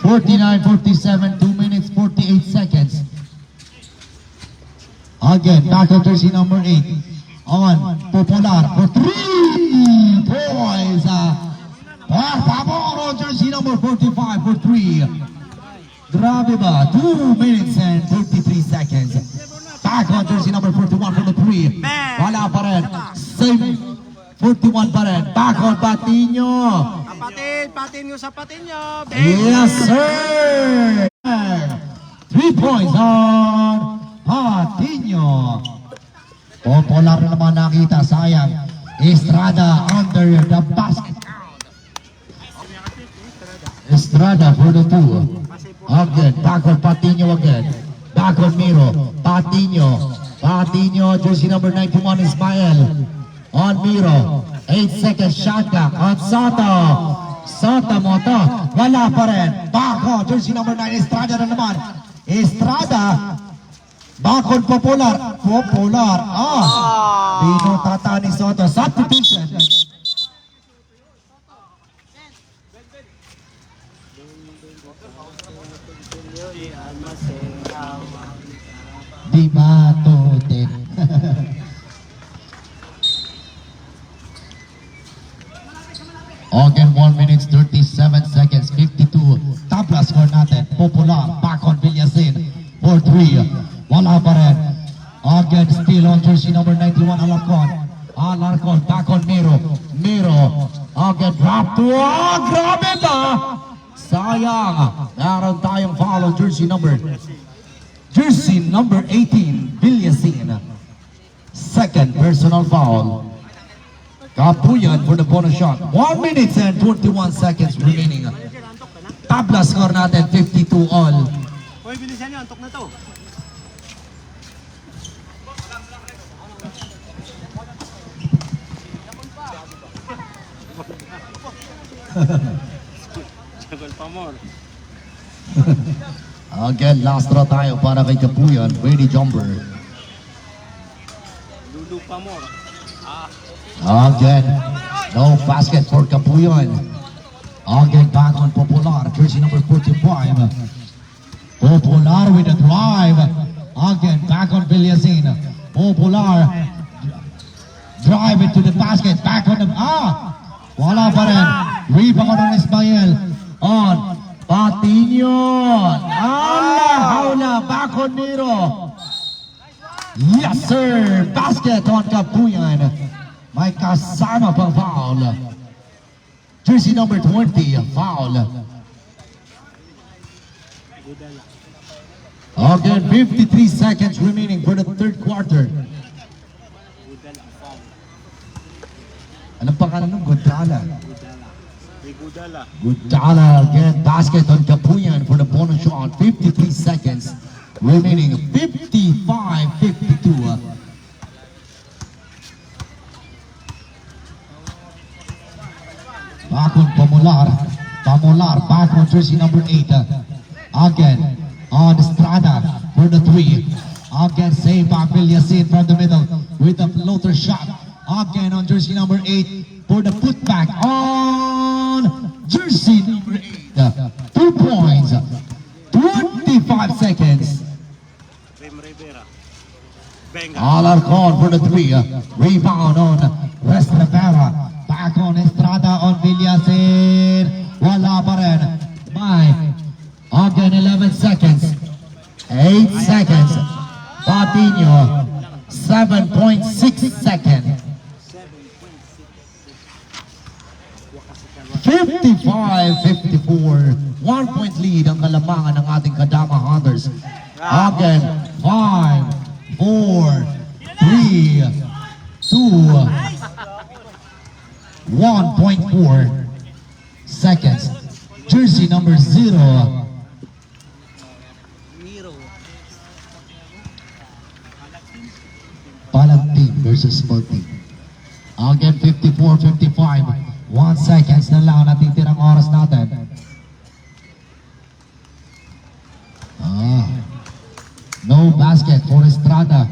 49-47, 2 minutes, 48 seconds. Again, back on jersey number 8. On Popular for 3 points. Por favor, on jersey number 45 for 3. Grabe ba? 2 minutes and 33 seconds. Back on jersey number 41 for the 3. Wala pa rin. Same 41 pa rin. Back on Patiño. Patin yung sa Patiño. Yes, sir! 3 points on Patiño. Popular naman nakita, sayang. Estrada under the basket. Estrada for the 2. Again, back on Patiño again. Back on Miro. Patiño. Patiño, jersey number 91, Ismael. On Miro. 8 seconds shot clock on Soto. Soto mo to. Wala pa rin. Back on jersey number 9, Estrada na naman. Estrada. Back on Popular. Popular. Pinutata ni Soto. Substitution. Di matutin. Again, 1 minute 37 seconds, 52. Tabla score natin. Popular, back on Villasin for 3. Wala pa rin. Again, still on jersey number 91, Alarcon. Alarcon, back on Miro. Miro, again, drop to, grabe ba? Sayang. Meron tayong foul on jersey number 18, Villasin. Second personal foul. Kapuyan for the bonus shot. 1 minute and 21 seconds remaining. Tabla score natin, 52 all. Hoy, bilisan nyo. Antok na to. Jagol pa more. Again, last draw tayo para kay Kapuyan. Ready jumper. Dudu pa more. Again, no basket for Kapuyan. Again, back on Popular, jersey number 45. Popular with a drive. Again, back on Villasin. Popular. Drive it to the basket. Back on the... Wala pa rin. Rebound on Ismael. On Patiño. Hawla. Back on Miro. Yes, sir. Basket on Kapuyan. May kasama pang foul. Jersey number 20, foul. Again, 53 seconds remaining for the third quarter. Anong pangalan ng Godala? Godala again, basket on Kapuyan for the bonus shot. 53 seconds remaining. 55-52. Back on Pamular, back on jersey number 8. Again, on Estrada for the 3. Again, saved by Vilyasin from the middle with a floater shot. Again on jersey number 8 for the putback on jersey number 8. 2 points, 25 seconds. Alarcon for the 3. Rebound on West Rivera. Back on Estrada on Villasin. Wala pa rin. By again 11 seconds. 8 seconds. Patino 7.6 seconds. 55-54. 1 point lead ang kalamangan ng ating Kadama Hunters. Again 5, 4, 3, 2, 1.4 seconds. Jersey number 0. Palag team versus small team. Again, 54-55. 1 seconds na lang nating tirang oras natin. No basket for Estrada.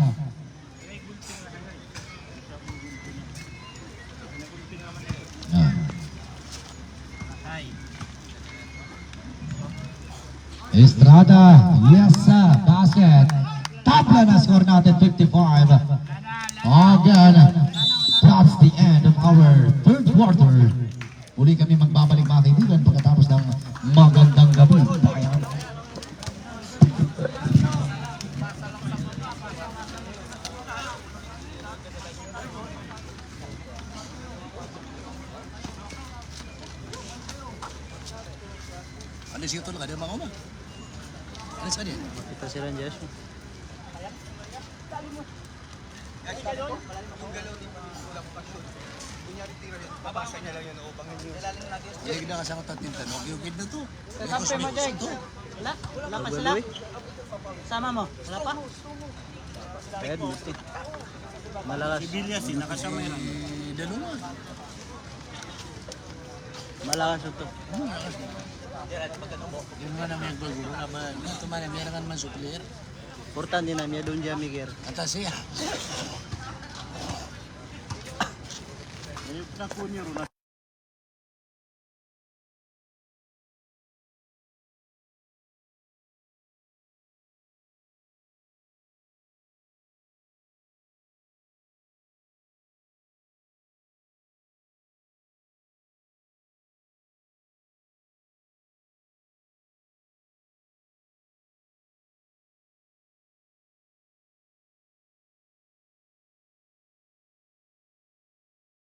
Estrada, yes sir, basket. Tapla na score natin, 55. Again, that's the end of our third quarter. Uli kami magbabalik mga kaibigan pagkatapos ng magandang gabi. Bayan. Ano siya ito lang? Ada mga uma? Ano sa kanya? Kita si Ranjas. Jadi kita kasama tatintan. Okay na to. Kape mo, Jay. Wala? Wala pa sila? Sama mo? Wala pa? Kaya dito. Malakas. nakasama yun. Dalawa. Malakas ito. Yung mga naman yung gulgulo. Ito man, meron ka naman supplier. Importante na niya doon dyan, Miguel. Atas siya.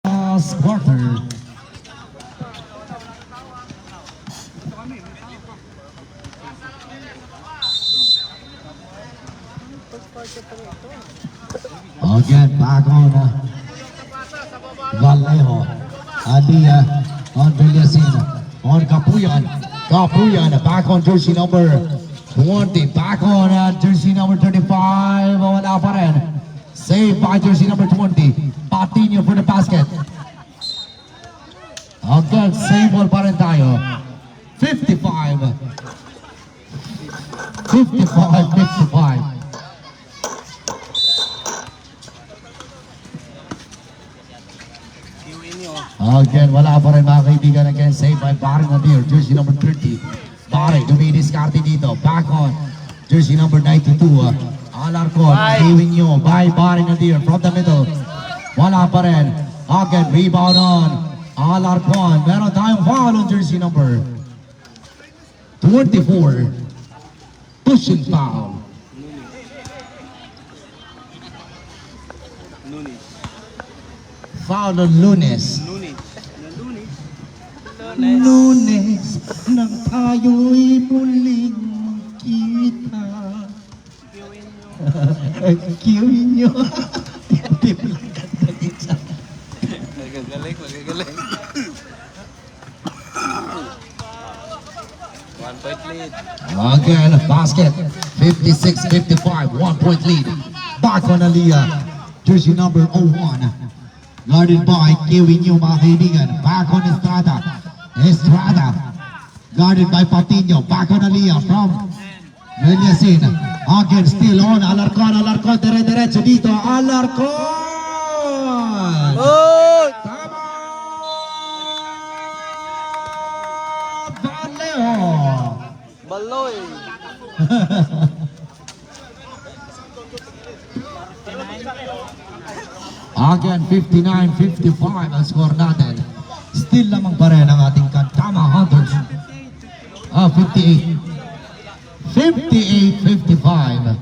Last quarter. Again, back on Vallejo. Alia on Villasin. On Kapuyan. Kapuyan back on jersey number 20. Back on jersey number 35. Wala pa rin. Saved by jersey number 20. Patino for the basket. Again, same ball pa rin tayo. 55. 55. Again, wala pa rin mga kaibigan. Again, saved by Barry Nadir, jersey number 30. Barry, dumidiskarte dito. Back on jersey number 92. Alarcon, giving you by Barry Nadir from the middle. Wala pa rin. Again, rebound on Alarcon. Meron tayong foul on jersey number 24. Pushing foul. Foul on Lunes. Lunes nang tayo'y muling kita. Kiwin nyo. Tip lang kantang isa. Magagaling, magagaling. 1 point lead. Again, basket. 56-55. 1 point lead. Back on Aliyah. Jersey number 01. Guarded by Kiwin nyo mga kaibigan. Back on Estrada. Estrada. Guarded by Patino. Back on Aliyah from Vilyasin. Again, still on. Alarcon, Alarcon. Dire-diretso dito. Alarcon! Oh! Tama! Valeo! Baloy! Again, 59-55 ang score natin. Still lamang pa rin ang ating Kantama Hunters. 58. 58-55.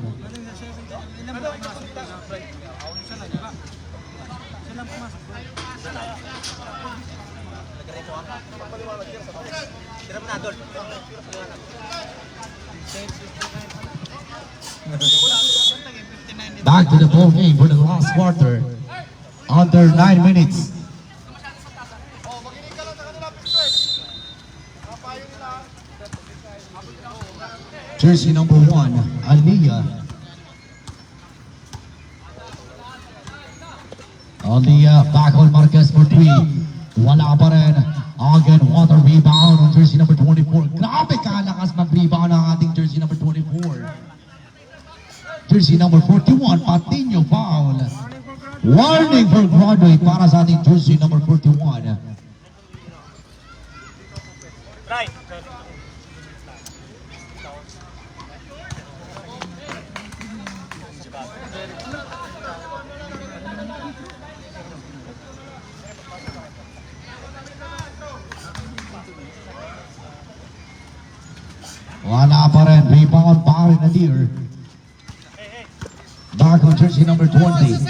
Back to the ball game for the last quarter. Under 9 minutes. Jersey number 1, Aliyah. Aliyah, back on Marquez for 3. Wala pa rin. Again, water rebound on jersey number 24. Grabe kalakas mag-rebound ang ating jersey number 24. Jersey number 41, Patino foul. Warning for Broadway para sa ating jersey number 41. Right. Wala pa rin. Rebound pa rin Nadir. Back on jersey number 20.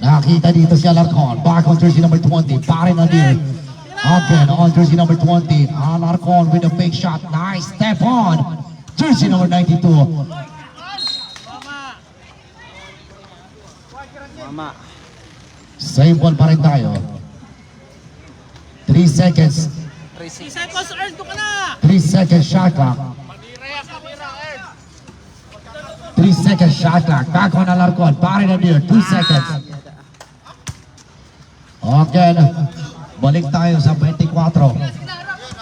Nakita dito si Alarcon. Back on jersey number 20. Pare Nadir. Again on jersey number 20. Alarcon with a fake shot. Nice step on. Jersey number 92. Mama. Same ball pa rin tayo. 3 seconds. 3 seconds, earn ko ka na! 3 seconds shot clock. 3 seconds shot clock. Back on Alarcon. Pare Nadir. 2 seconds. Again, balik tayo sa 24.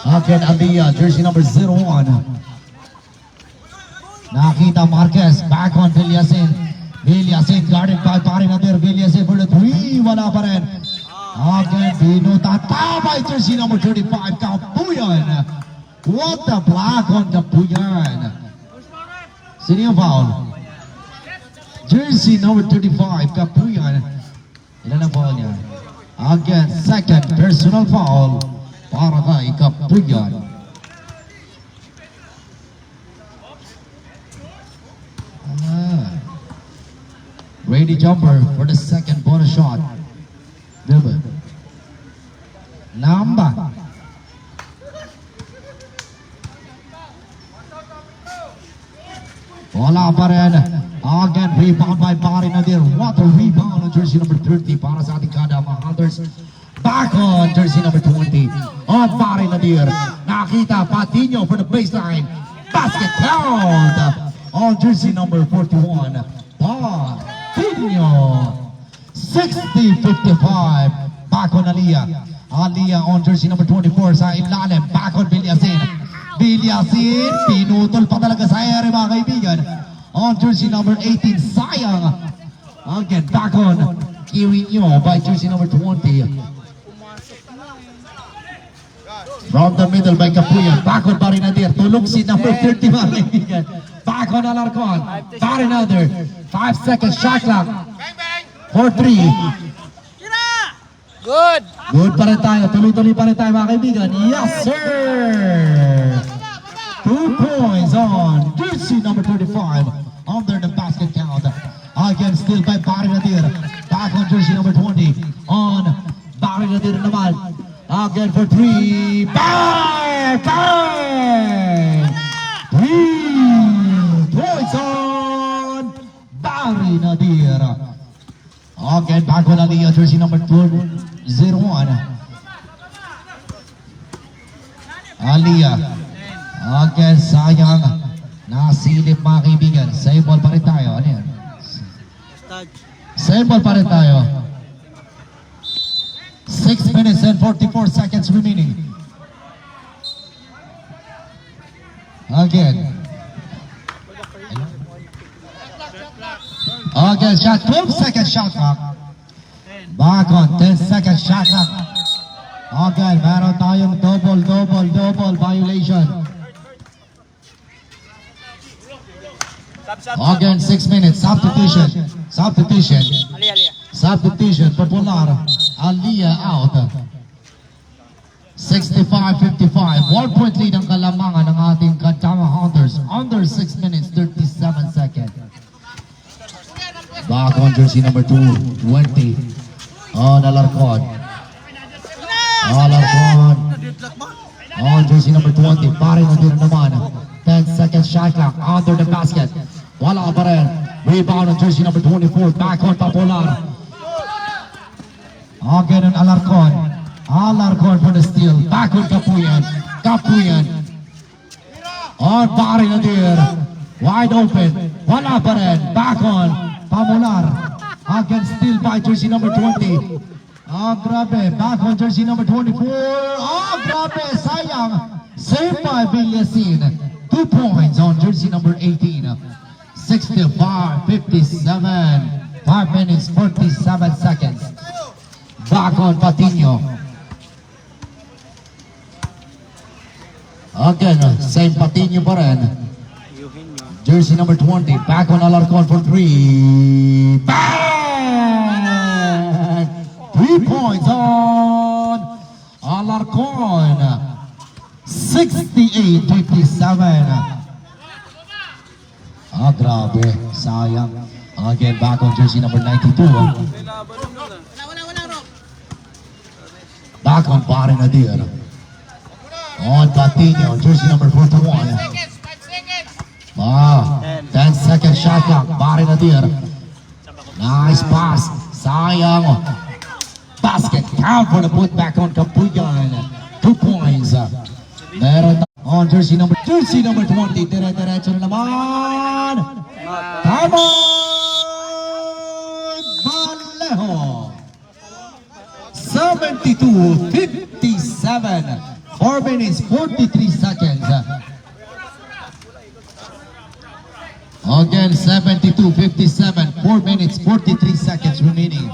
Again, Aliyah, jersey number 01. Nakita Marquez, back on Vilyasin. Vilyasin guarded by Pare Nadir. Vilyasin for the 3. Wala pa rin. Again, binuta. Tama, jersey number 35. Kapuyan. What the block on Kapuyan. Sino yung foul? Jersey number 35. Kapuyan. Ilan ang foul niya? Again, second personal foul para kay Kapuyan. Ready jumper for the second bonus shot. Dilbert. Namba. Wala pa rin. Again, rebound by Pare Nadir. What a rebound on jersey number 30 para sa ating Kandama Hunters. Back on jersey number 20 on Pare Nadir. Nakita Patino for the baseline. Basket count on jersey number 41. Patino. 60-55. Back on Aliyah. Aliyah on jersey number 24 sa ilalim. Back on Vilyasin. Vilyasin. Pinutol pa talaga sa ere mga kaibigan. On jersey number 18. Sayang. Again, back on Kiwinyo by jersey number 20. From the middle by Kapuyan. Back on Pare Nadir. Tulog si number 30 mga kaibigan. Back on Alarcon. Pare Nadir. 5 seconds shot clock. 4-3. Good! Good pa rin tayo. Tuloy-tuloy pa rin tayo mga kaibigan. Yes, sir! 2 points on jersey number 35 under the basket count. Again, still by Pare Nadir. Back on jersey number 20 on Pare Nadir naman. Again for 3. Bang! Bang! 3! Again, back on Aliyah, jersey number 201. Aliyah. Again, sayang. Nasilip mga kaibigan. Same ball pa rin tayo. Ano yan? Same ball pa rin tayo. 6 minutes and 44 seconds remaining. Again. Again, shot. 12 second shot clock. Back on 10 second shot clock. Again, meron tayong double violation. Again, 6 minutes. Substitution. Substitution. Popular. Aliyah out. 65-55. 1 point lead ang kalamangan ng ating Kadama Hunters. Under 6 minutes, 37 seconds. Back on jersey number 220. On Alarcon. On jersey number 20. Pare na din naman. 10 seconds shot clock. Under the basket. Wala pa rin. Rebound on jersey number 24. Back on Popular. Again on Alarcon. Alarcon for the steal. Back on Kapuyan. On Pare na din. Wide open. Wala pa rin. Back on Pamular. Again steal by jersey number 20. Grabe. Back on jersey number 24. Grabe. Sayang. Saved by Villasin. 2 points on jersey number 18. 65-57. 5 minutes, 47 seconds. Back on Patino. Again, same Patino pa rin. Jersey number 20. Back on Alarcon for 3. Bang! 3 points on Alarcon. 68-57. Grabe. Sayang. Again, back on jersey number 92. Back on Pare Nadir. On Patino, jersey number 41. 10 second shot clock. Pare Nadir. Nice pass. Sayang. Basket count for the putback on Kapuyan. 2 points. Meron on jersey number 20. Dire-diretso na naman. Tama! Vallejo. 72-57. 4 minutes, 43 seconds. Again, 72-57. 4 minutes, 43 seconds remaining.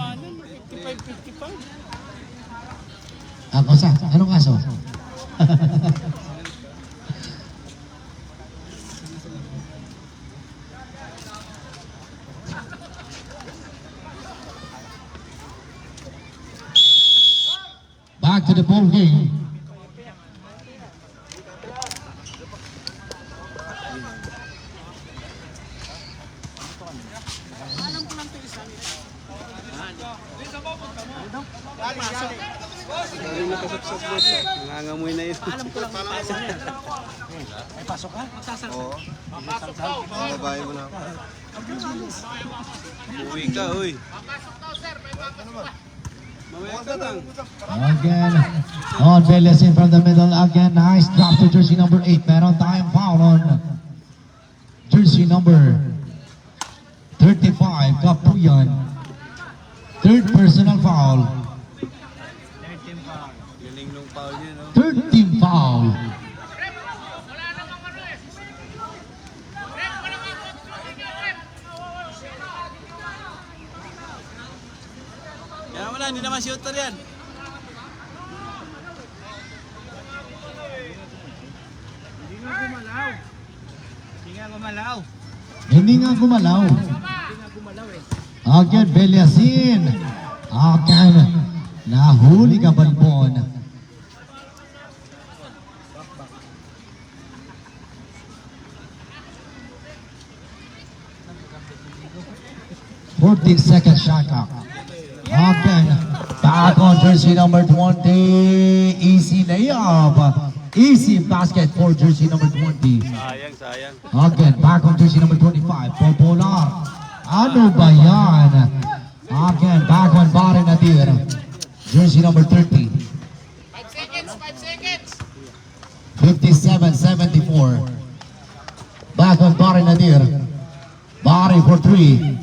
Anong kaso? Back to the ball game. Nangangamoy na yun. May pasok ka? Oo. Babae mo na ako. Uwi ka, uy. Mamaya ka lang. Again, on Villasin from the middle. Again, nice drop to jersey number 8. Meron tayong foul on jersey number 35, Kapuyan. Third personal foul. Galing nung foul niya, no? Third team foul. Kaya wala, hindi naman shooter yan. Hindi nga gumalaw. Again, Villasin. Again, nahuli ka Balbon. Second shot clock. Again, back on jersey number 20. Easy layup. Easy basket for jersey number 20. Sayang. Again, back on jersey number 25. Popular. Ano ba yan? Again, back on Bari Nadir. Jersey number 30. 57-74. Back on Bari Nadir. Bari for 3.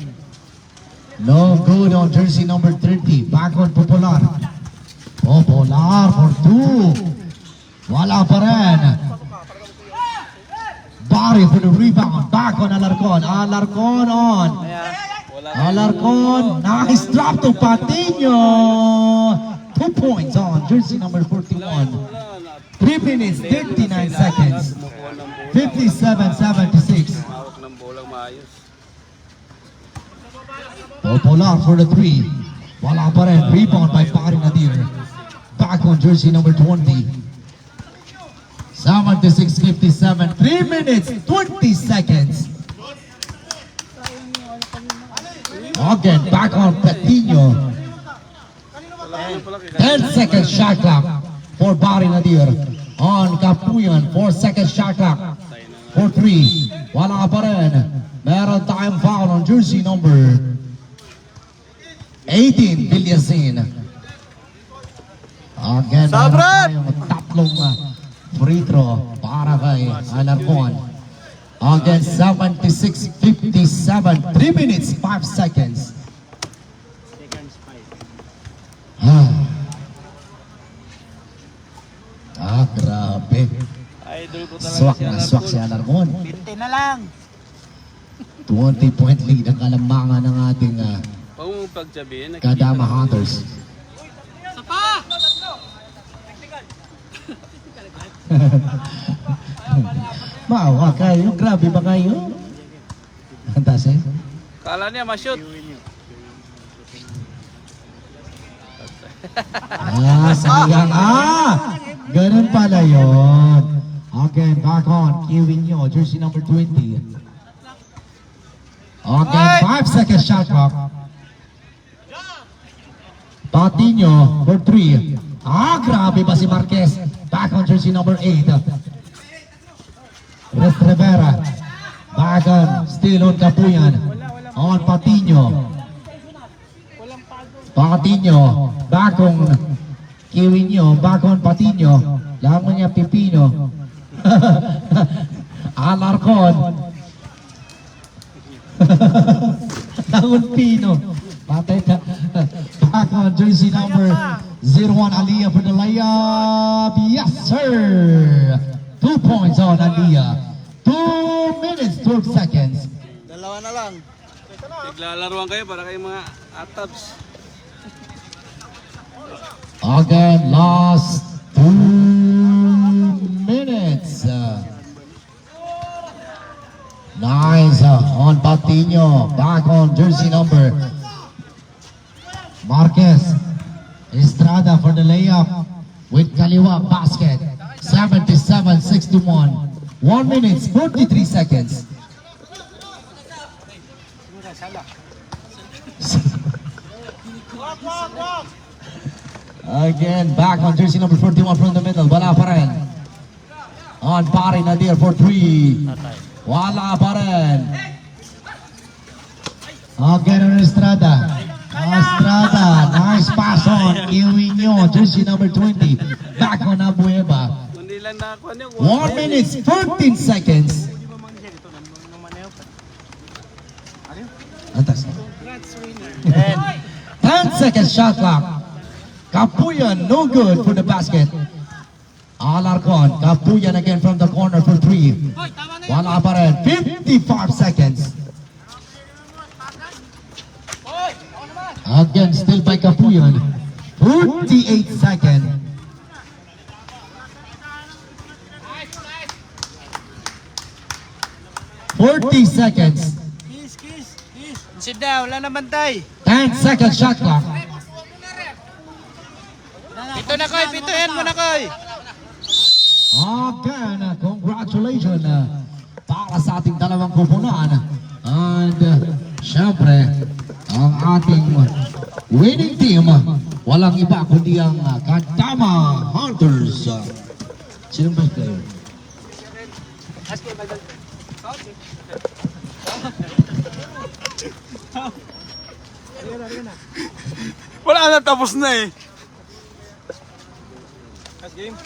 No good on jersey number 30. Back on Popular. Popular for 2. Wala pa rin. Bari for the rebound. Back on Alarcon. Alarcon on. Alarcon. Nice drop to Patino. 2 points on jersey number 41. 3 minutes, 39 seconds. 57-76. Hawak ng bolang maayos. Popular for the 3. Wala pa rin. Rebound by Bari Nadir. Back on jersey number 20. 76-57. 3 minutes, 20 seconds. Again, back on Patino. 10 seconds shot clock for Bari Nadir. On Kapuyan, 4 seconds shot clock for 3. Wala pa rin. Meron tayong foul on jersey number 18, Villasin. Again, meron tayong tatlong free throw para kay Alarcon. Again, 76-57. 3 minutes, 5 seconds. Grabe. Idol ko talaga Swak si na Alarcon. swak si Alarcon. 20 na lang. 20-point lead ang kalamangan ng ating Huwag mong pagsabihin. Kadama Hunters. Maawa kayo, grabe ba kayo? Antas eh? Kala niya ma-shoot. Sayang. Ganun pala yun. Again, back on. Queuing nyo, jersey number 20. Again, 5 seconds shot clock. Patino for 3. Grabe ba si Marquez? Back on jersey number 8. Rivera. Back on, still on Kapuyan. On Patino. Patino. Back on Quirino. Back on Patino. Laman niya Pipino. Alarcon. Laman Pino. Patay na. Back on jersey number 01 Aliyah for the layup. Yes, sir. 2 points on Aliyah. 2 minutes, 12 seconds. Dalawa na lang. Naglalaruan kayo para kayo mga atabs. Again, last 2 minutes. Nice on Patino. Back on jersey number Marquez. Estrada for the layup with Kaliwa basket. 77-61. 1 minute, 43 seconds. Again, back on jersey number 41 from the middle. Wala pa rin. On Bari Nadir for 3. Wala pa rin. Again on Estrada. Estrada, nice pass on Quirino, jersey number 20. Back on Abueva. Hindi lang nakakuha niyo. 1 minute, 14 seconds. Antas. 10 seconds shot clock. Kapuyan, no good for the basket. Alarcon, Kapuyan again from the corner for 3. Wala pa rin. 55 seconds. Again, still by Kapuyan. 48 seconds. Forty seconds. Sit down, wala naman tay. 10 seconds shot clock. Ito na koy, pituhin mo na koy. Again, congratulations para sa ating dalawang kupunan. And syempre, ang ating winning team, walang iba kundi ang Kadama Hunters. Sinong best player? Wala na, tapos na eh. Last game.